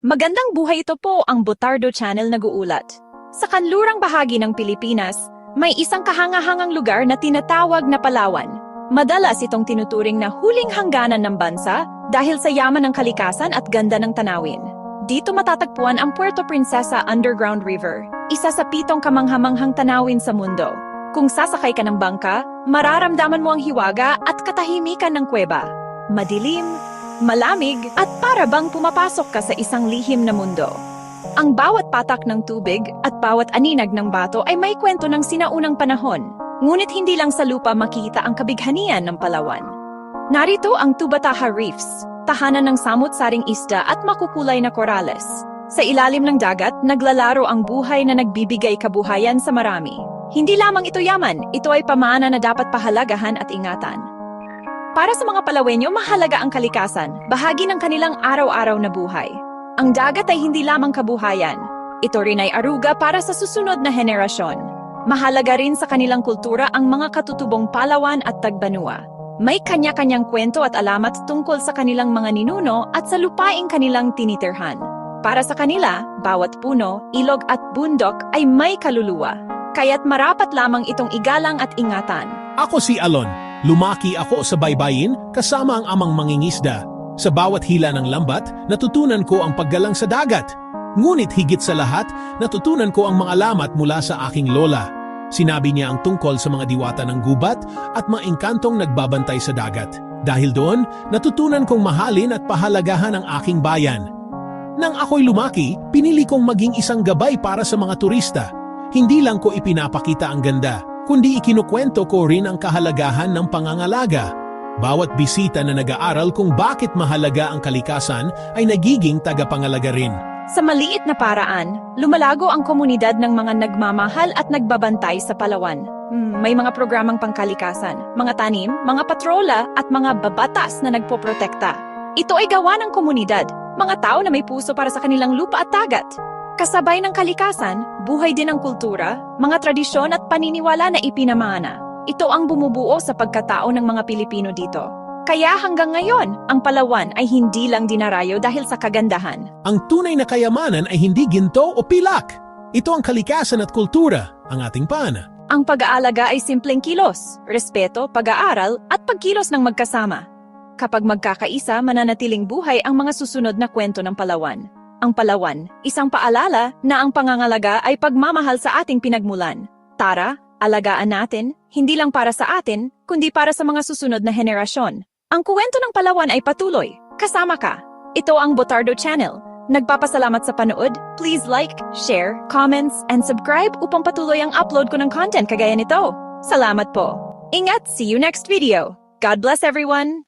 Magandang buhay, ito po ang Botardo Channel nag-uulat. Sa kanlurang bahagi ng Pilipinas, may isang kahangahangang lugar na tinatawag na Palawan. Madalas itong tinuturing na huling hangganan ng bansa dahil sa yaman ng kalikasan at ganda ng tanawin. Dito matatagpuan ang Puerto Princesa Underground River, isa sa 7 kamanghamanghang tanawin sa mundo. Kung sasakay ka ng bangka, mararamdaman mo ang hiwaga at katahimikan ng kuweba. Madilim, malamig, at para bang pumapasok ka sa isang lihim na mundo. Ang bawat patak ng tubig at bawat aninag ng bato ay may kwento ng sinaunang panahon, ngunit hindi lang sa lupa makita ang kabighanian ng Palawan. Narito ang Tubataha Reefs, tahanan ng samut-saring isda at makukulay na korales. Sa ilalim ng dagat, naglalaro ang buhay na nagbibigay kabuhayan sa marami. Hindi lamang ito yaman, ito ay pamana na dapat pahalagahan at ingatan. Para sa mga Palawenyo, mahalaga ang kalikasan, bahagi ng kanilang araw-araw na buhay. Ang dagat ay hindi lamang kabuhayan. Ito rin ay aruga para sa susunod na henerasyon. Mahalaga rin sa kanilang kultura ang mga katutubong Palawan at Tagbanua. May kanya-kanyang kwento at alamat tungkol sa kanilang mga ninuno at sa lupaing kanilang tinitirhan. Para sa kanila, bawat puno, ilog at bundok ay may kaluluwa. Kaya't marapat lamang itong igalang at ingatan. Ako si Alon. Lumaki ako sa baybayin kasama ang amang mangingisda. Sa bawat hila ng lambat, natutunan ko ang paggalang sa dagat. Ngunit higit sa lahat, natutunan ko ang mga alamat mula sa aking lola. Sinabi niya ang tungkol sa mga diwata ng gubat at mga engkantong nagbabantay sa dagat. Dahil doon, natutunan kong mahalin at pahalagahan ang aking bayan. Nang ako'y lumaki, pinili kong maging isang gabay para sa mga turista. Hindi lang ko ipinapakita ang ganda, kundi ikinukwento ko rin ang kahalagahan ng pangangalaga. Bawat bisita na nag-aaral kung bakit mahalaga ang kalikasan ay nagiging tagapangalaga rin. Sa maliit na paraan, lumalago ang komunidad ng mga nagmamahal at nagbabantay sa Palawan. May mga programang pangkalikasan, mga tanim, mga patrola at mga babatas na nagpoprotekta. Ito ay gawa ng komunidad, mga tao na may puso para sa kanilang lupa at dagat. Kasabay ng kalikasan, buhay din ang kultura, mga tradisyon at paniniwala na ipinamana. Ito ang bumubuo sa pagkatao ng mga Pilipino dito. Kaya hanggang ngayon, ang Palawan ay hindi lang dinarayo dahil sa kagandahan. Ang tunay na kayamanan ay hindi ginto o pilak. Ito ang kalikasan at kultura, ang ating pana. Ang pag-aalaga ay simpleng kilos, respeto, pag-aaral at pagkilos ng magkasama. Kapag magkakaisa, mananatiling buhay ang mga susunod na kwento ng Palawan. Ang Palawan, isang paalala na ang pangangalaga ay pagmamahal sa ating pinagmulan. Tara, alagaan natin, hindi lang para sa atin, kundi para sa mga susunod na henerasyon. Ang kwento ng Palawan ay patuloy. Kasama ka. Ito ang Botardo Channel. Nagpapasalamat sa panood. Please like, share, comments, and subscribe upang patuloy ang upload ko ng content kagaya nito. Salamat po. Ingat, see you next video. God bless everyone.